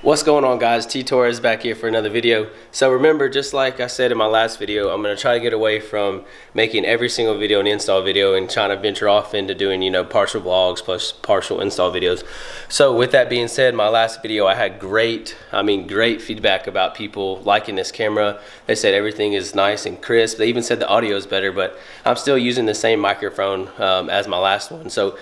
What's going on, guys? T Torres back here for another video. So remember, just like I said in my last video, I'm going to try to get away from making every single video an install video and trying to venture off into doing, partial vlogs plus partial install videos. So with that being said, my last video I had great feedback about people liking this camera. They said everything is nice and crisp. They even said the audio is better, but I'm still using the same microphone as my last one. So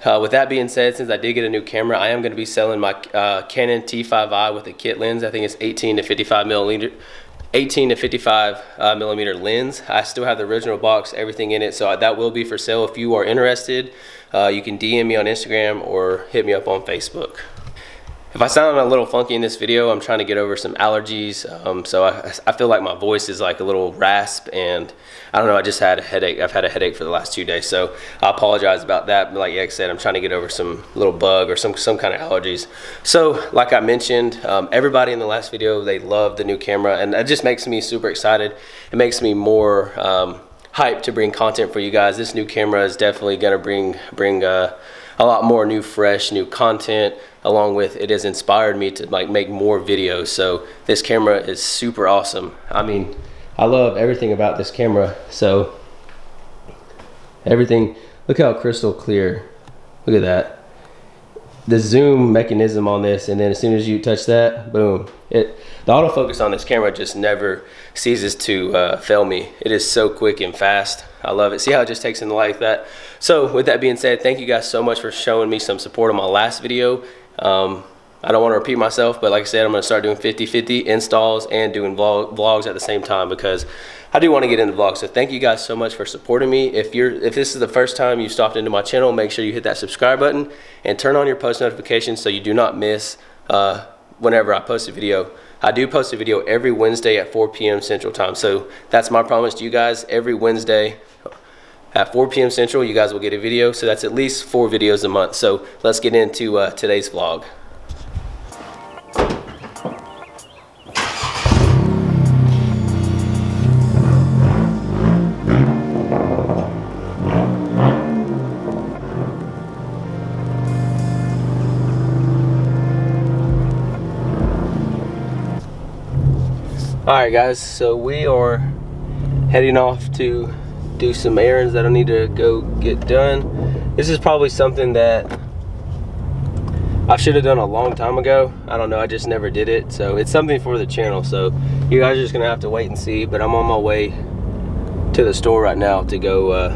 with that being said, since I did get a new camera, I am going to be selling my Canon T5i with a kit lens. I think it's 18 to 55 millimeter lens. I still have the original box, everything in it, so that will be for sale. If you are interested, you can DM me on Instagram or hit me up on Facebook. If I sound a little funky in this video, I'm trying to get over some allergies, so I feel like my voice is like a little rasp, and I don't know, I just had a headache. I've had a headache for the last 2 days, so I apologize about that. But like I said, I'm trying to get over some little bug or some kind of allergies. So like I mentioned, everybody in the last video, they loved the new camera, and that just makes me super excited. It makes me more hyped to bring content for you guys. This new camera is definitely gonna bring a lot more new content. Along with, it has inspired me to make more videos. So this camera is super awesome. I mean, I love everything about this camera. So everything, look how crystal clear. Look at that. The zoom mechanism on this, and then as soon as you touch that, boom. The autofocus on this camera just never ceases to fail me. It is so quick and fast. I love it. See how it just takes in the light like that? So with that being said, thank you guys so much for showing me some support on my last video. I don't want to repeat myself, but like I said, I'm going to start doing 50-50 installs and doing vlogs at the same time, because I do want to get into vlogs. So thank you guys so much for supporting me. If this is the first time you stopped into my channel, make sure you hit that subscribe button and turn on your post notifications so you do not miss whenever I post a video. I do post a video every Wednesday at 4 p.m. Central Time. So that's my promise to you guys. Every Wednesday at 4 p.m. Central, you guys will get a video. So that's at least 4 videos a month. So let's get into today's vlog. Alright guys, so we are heading off to do some errands that I need to go get done. This is probably something that I should have done a long time ago. I don't know, I just never did it. So it's something for the channel, so you guys are just gonna have to wait and see. But I'm on my way to the store right now to go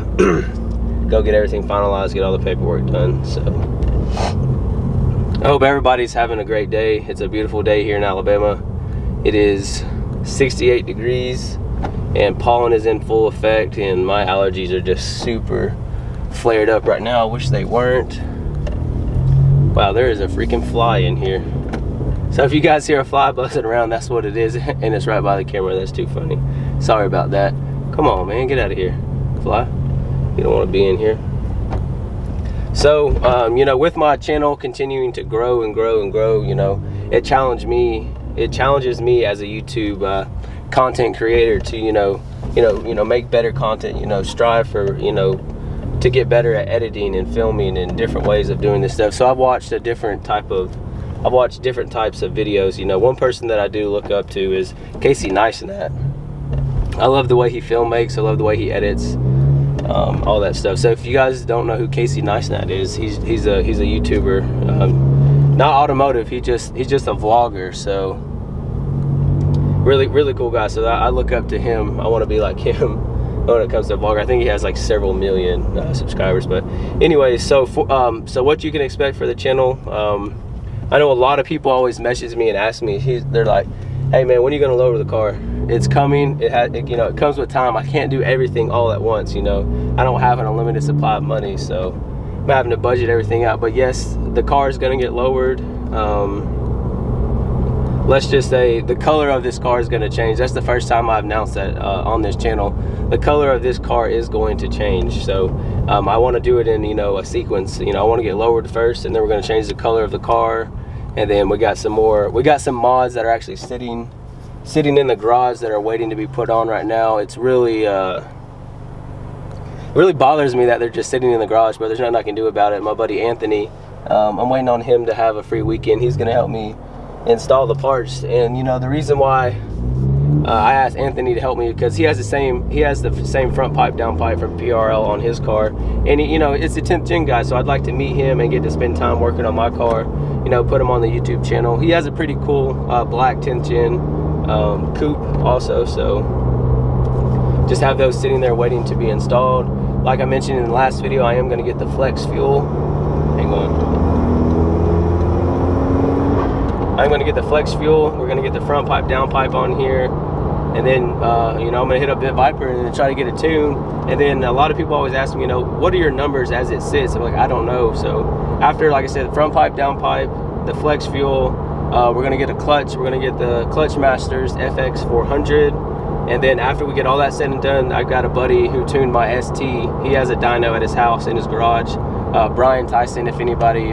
go get everything finalized, get all the paperwork done. So I hope everybody's having a great day. It's a beautiful day here in Alabama. It is 68 degrees and pollen is in full effect, and my allergies are just super flared up right now. I wish they weren't. Wow, there is a freaking fly in here. So if you guys hear a fly buzzing around, that's what it is, and it's right by the camera. That's too funny. Sorry about that. Come on, man, get out of here, fly. You don't want to be in here. So with my channel continuing to grow and grow and grow, it challenges me as a YouTube content creator to make better content, strive for to get better at editing and filming and different ways of doing this stuff. So I've watched different types of videos. One person that I do look up to is Casey Neistat. I love the way he film makes, I love the way he edits, all that stuff. So if you guys don't know who Casey Neistat is, he's a YouTuber, not automotive, he's just a vlogger. So really cool guy. So I look up to him. I want to be like him when it comes to vlogger. I think he has like several million subscribers. But anyway, so what you can expect for the channel, I know a lot of people always message me and ask me, they're like, hey man, when are you gonna lower the car? It's coming. It comes with time. I can't do everything all at once. I don't have an unlimited supply of money, so I'm having to budget everything out. But yes, the car is gonna get lowered. Let's just say the color of this car is going to change. That's the first time I've announced that on this channel. The color of this car is going to change. So I want to do it in a sequence. I want to get lowered first, and then we're going to change the color of the car, and then we got some mods that are actually sitting in the garage that are waiting to be put on right now. It's really bothers me that they're just sitting in the garage, but there's nothing I can do about it. My buddy Anthony, I'm waiting on him to have a free weekend. He's going to help me install the parts. And you know, the reason why I asked Anthony to help me, because he has the same front pipe down pipe from PRL on his car, and you know, it's a 10th gen guy, so I'd like to meet him and get to spend time working on my car, you know, put him on the YouTube channel. He has a pretty cool black 10th gen coupe also, so just have those sitting there waiting to be installed. Like I mentioned in the last video, I am going to get the flex fuel. Hang on. I'm going to get the flex fuel. We're going to get the front pipe down pipe on here, and then you know, I'm going to hit up Bit Viper and try to get a tune. And then a lot of people always ask me, you know, what are your numbers as it sits? I'm like, I don't know. So after, like I said, the front pipe down pipe, the flex fuel, we're going to get a clutch. We're going to get the Clutch Masters FX 400. And then after we get all that said and done, I've got a buddy who tuned my ST. He has a dyno at his house in his garage. Brian Tyson, if anybody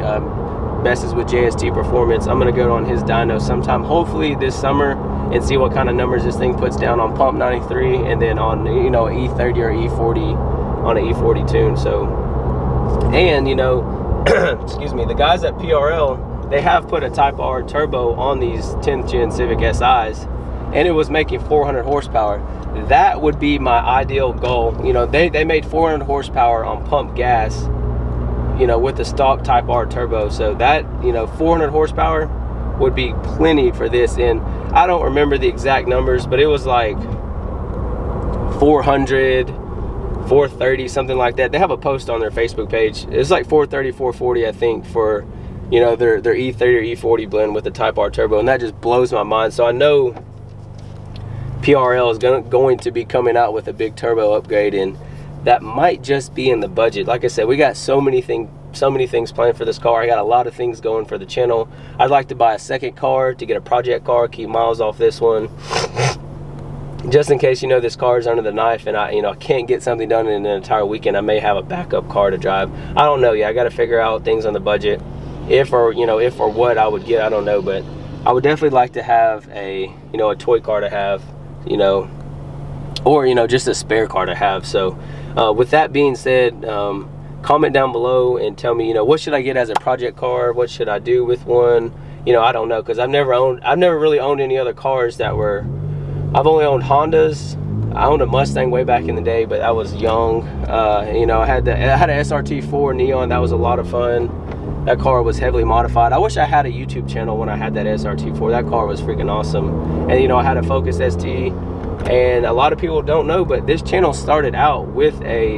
messes with JST performance, I'm gonna go on his dyno sometime, hopefully this summer, and see what kind of numbers this thing puts down on pump 93, and then on, you know, E30 or E40 on an E40 tune. So, and you know, excuse me, the guys at PRL, they have put a Type R turbo on these 10th gen Civic SIs, and it was making 400 horsepower. That would be my ideal goal. You know, they made 400 horsepower on pump gas, you know, with the stock Type R turbo. So that, you know, 400 horsepower would be plenty for this. And I don't remember the exact numbers, but it was like 400, 430, something like that. They have a post on their Facebook page. It's like 430, 440, I think, for, you know, their E30 or E40 blend with the Type R turbo. And that just blows my mind. So I know PRL is going to be coming out with a big turbo upgrade, and that might just be in the budget. Like I said, we got so many things planned for this car. I got a lot of things going for the channel. I'd like to buy a second car to get a project car, keep miles off this one, just in case, you know, this car is under the knife and I can't get something done in an entire weekend. I may have a backup car to drive. I don't know yet. I got to figure out things on the budget. If or what I would get, I don't know, but I would definitely like to have a, you know, a toy car to have, you know, or, you know, just a spare car to have. So with that being said, comment down below and tell me, you know, what should I get as a project car? What should I do with one? You know, I don't know, because I've never really owned any other cars that were, I've only owned Hondas. I owned a Mustang way back in the day, but I was young. You know, I had an SRT4 Neon. That was a lot of fun. That car was heavily modified. I wish I had a YouTube channel when I had that SRT4. That car was freaking awesome. And you know, I had a Focus ST. And a lot of people don't know, but this channel started out with a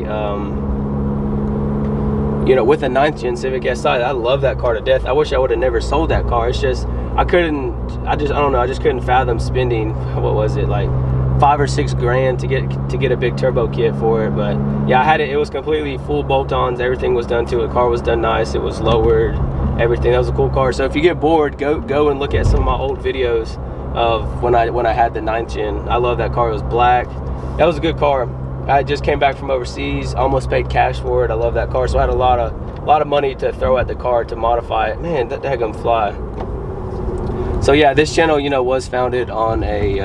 you know, with a 9th gen Civic Si. I love that car to death. I wish I would have never sold that car. It's just I don't know, I just couldn't fathom spending, what was it, like $5 or $6 grand to get a big turbo kit for it. But yeah, I had it. It was completely full bolt-ons. Everything was done to it. The car was done nice. It was lowered. Everything. That was a cool car. So if you get bored, go and look at some of my old videos of when I had the 9th gen. I love that car. It was black. That was a good car. I just came back from overseas, almost paid cash for it. I love that car. So I had a lot of money to throw at the car to modify it. Man, that daggum fly. So yeah, this channel, you know, was founded on a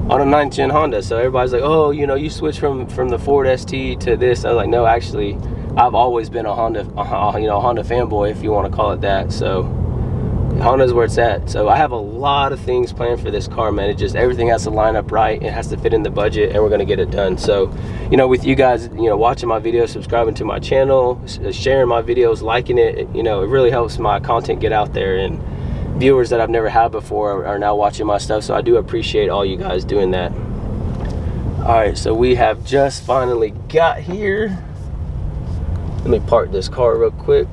9th gen Honda. So everybody's like, oh, you know, you switched from the Ford ST to this. I was like, no, actually, I've always been a Honda fanboy, if you want to call it that. So Honda's where it's at. So I have a lot of things planned for this car, man. It just, everything has to line up right. It has to fit in the budget, and we're gonna get it done. So, you know, with you guys, you know, watching my videos, subscribing to my channel, sharing my videos, liking it, you know, it really helps my content get out there, and viewers that I've never had before are now watching my stuff. So I do appreciate all you guys doing that. All right, so we have just finally got here. Let me park this car real quick.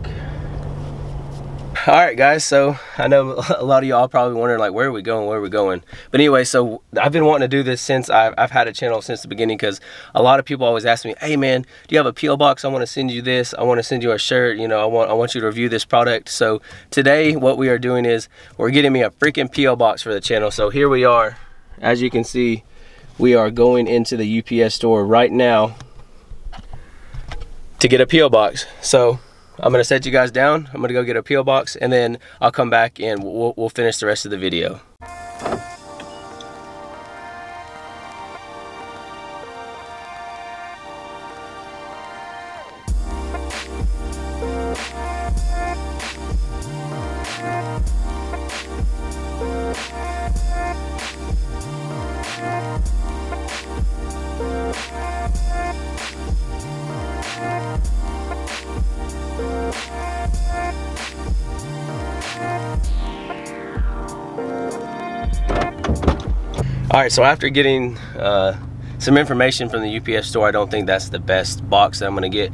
All right, guys, so I know a lot of y'all probably wondering, like, where are we going? But anyway, so I've been wanting to do this since I've had a channel since the beginning, because a lot of people always ask me, hey man, do you have a P.O. box? I want to send you this. I want to send you a shirt. You know, I want you to review this product. So today what we are doing is we're getting me a freaking P.O. box for the channel. So here we are. As you can see, we are going into the UPS store right now to get a P.O. box. So I'm gonna set you guys down. I'm gonna go get a P.O. box, and then I'll come back and we'll finish the rest of the video. All right, so after getting some information from the UPS store, I don't think that's the best box that I'm gonna get.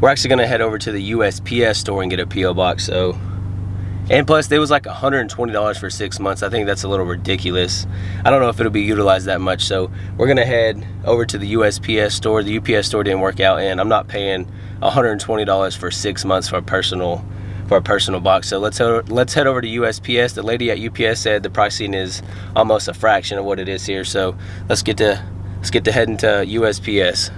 We're actually gonna head over to the USPS store and get a PO box. So, and plus it was like $120 for 6 months. I think that's a little ridiculous. I don't know if it'll be utilized that much. So we're gonna head over to the USPS store. The UPS store didn't work out, and I'm not paying $120 for 6 months for a personal box. So let's head over to USPS. The lady at UPS said the pricing is almost a fraction of what it is here. So let's get to heading to USPS.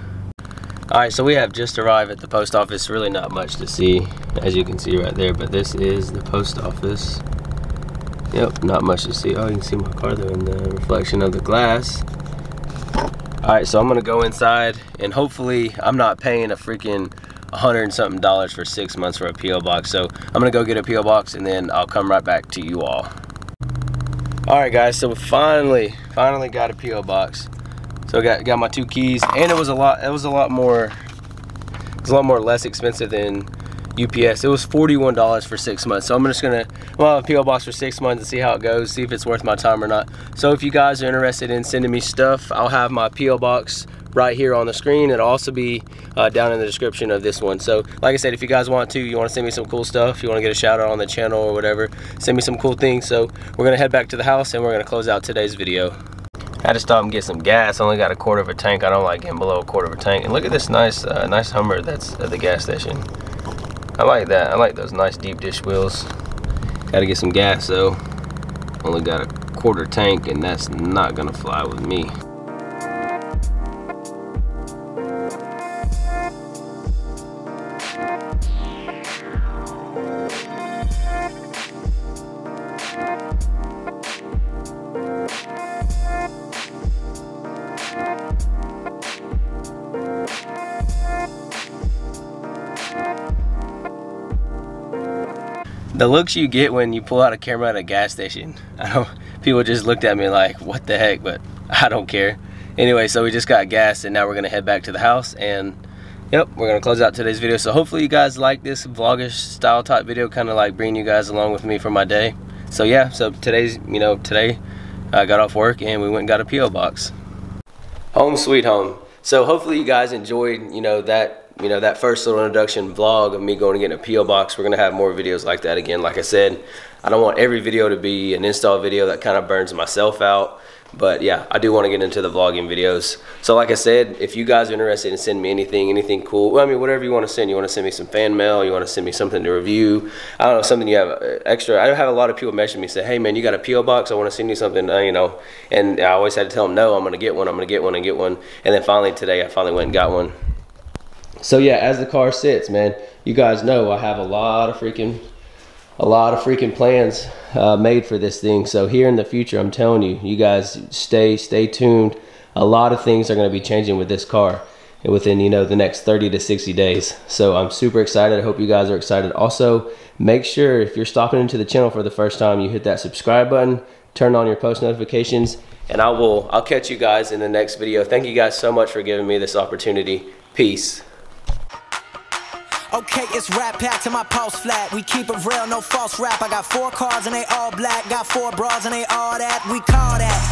All right, so we have just arrived at the post office. Really not much to see, as you can see right there, but this is the post office. Yep, not much to see. Oh, you can see my car though in the reflection of the glass. All right, so I'm gonna go inside, and hopefully I'm not paying a freaking $100 and something for 6 months for a PO box. So I'm gonna go get a PO box, and then I'll come right back to you all. All right, guys, so we finally got a PO box. So I got my 2 keys, and it was a lot more less expensive than UPS. It was $41 for 6 months. So I'm just gonna have a PO box for 6 months and see how it goes, see if it's worth my time or not. So if you guys are interested in sending me stuff, I'll have my PO box right here on the screen. It'll also be down in the description of this one. So like I said, if you guys want to send me some cool stuff, you want to get a shout out on the channel or whatever, send me some cool things. So we're gonna head back to the house, and we're gonna close out today's video. I had to stop and get some gas. I only got a quarter of a tank. I don't like getting below a quarter of a tank. And look at this nice Hummer that's at the gas station. I like that. I like those nice deep dish wheels. Got to get some gas though. Only got a quarter tank, and that's not gonna fly with me. The looks you get when you pull out a camera at a gas station, people just looked at me like, what the heck, but I don't care. Anyway, so we just got gas, and now we're gonna head back to the house, and yep, we're gonna close out today's video. So hopefully you guys like this vlogish style type video, kind of like bringing you guys along with me for my day. So yeah, so today I got off work and we went and got a PO box. Home sweet home. So hopefully you guys enjoyed that first little introduction vlog of me going to get a PO box. We're gonna have more videos like that again. Like I said, I don't want every video to be an install video. That kind of burns myself out. But yeah, I do want to get into the vlogging videos. So like I said, if you guys are interested in sending me anything cool, well, I mean, whatever you want to send. You want to send me some fan mail, you want to send me something to review, I don't know, something you have extra. I have a lot of people message me, say, hey man, you got a PO box, I want to send you something, and I always had to tell them, no, I'm gonna get one, and get one. And then finally today I finally went and got one. So yeah, as the car sits, man, you guys know I have a lot of freaking plans made for this thing. So here in the future, I'm telling you, you guys stay tuned. A lot of things are going to be changing with this car within the next 30 to 60 days. So I'm super excited. I hope you guys are excited. Also, make sure if you're stopping into the channel for the first time, you hit that subscribe button, turn on your post notifications, and I'll catch you guys in the next video. Thank you guys so much for giving me this opportunity. Peace. Okay, it's rap pack to my pulse flat. We keep it real, no false rap. I got 4 cars and they all black. Got 4 bras and they all that. We call that